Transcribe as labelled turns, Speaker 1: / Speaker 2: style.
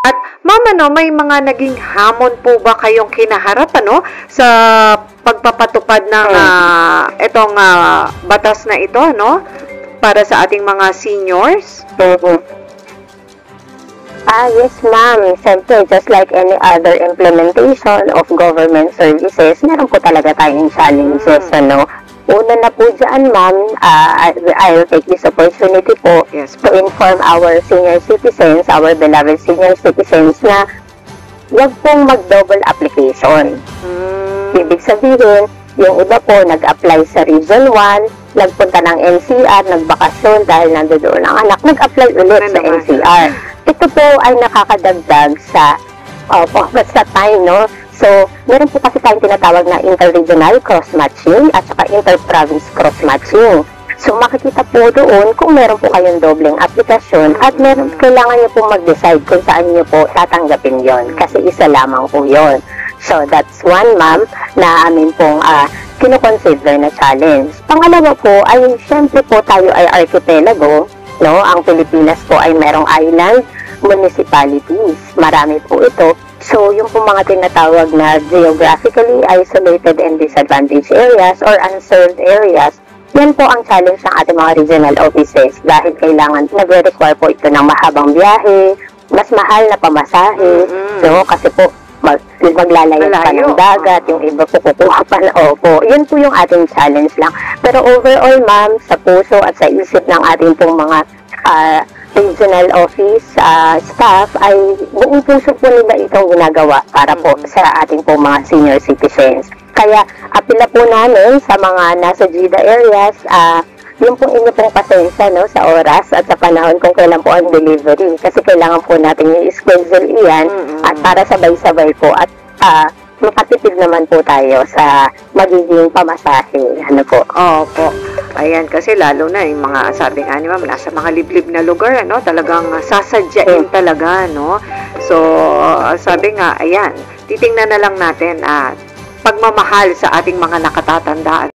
Speaker 1: At ma'am, may mga naging hamon po ba kayong kinaharap sa pagpapatupad ng itong batas na ito para sa ating mga seniors?
Speaker 2: Yes, ma'am. Siyempre, just like any other implementation of government services, meron po talaga tayong challenges, Una na po dyan, ma'am, I'll take this opportunity po to inform our senior citizens, our beloved senior citizens na huwag pong mag-double application. Ibig sabihin, yung iba po nag-apply sa Region 1, nagpunta ng NCR, nagbakasyon dahil nandoon ang anak, nag-apply ulit sa NCR. Ito po ay nakakadagdag sa time, So, meron po kasi tayong tinatawag na inter-regional cross-matching at saka inter-province cross-matching. So, makikita po doon kung meron po kayong dobleng aplikasyon at kailangan nyo po mag-decide kung saan nyo po tatanggapin yon kasi isa lamang po yon. So, that's one, ma'am, na amin pong kinoconsider na challenge. Pangalawa po ay, syempre po tayo ay archipelago, Ang Pilipinas po ay merong island municipalities. Marami po ito. So, yung po mga tinatawag na geographically isolated and disadvantaged areas or unserved areas, yan po ang challenge ng ating mga regional offices dahil kailangan, nagre-require po ito ng mahabang biyahe, mas mahal na pamasahe, kasi po, maglalayas pa ng dagat, yung iba po kukuha pa na Yun po yung ating challenge lang. Pero overall, ma'am, sa puso at sa isip ng ating pong mga regional office staff ay buong puso po nila itong ginagawa para po sa ating po mga senior citizens. Kaya apila po namin sa mga nasa GIDA areas, yung pong inyo pong pasensya sa oras at sa panahon kung kailan po ang delivery. Kasi kailangan po natin yung schedule iyan at para sabay-sabay po at makatipid naman po tayo sa magiging pamasahe.
Speaker 1: Opo. Ayan, kasi lalo na yung mga, sabi nga ni ma'am, nasa mga liblib na lugar, talagang sasadyain talaga, So, sabi nga, ayan, titingnan na lang natin pagmamahal sa ating mga nakatatandaan.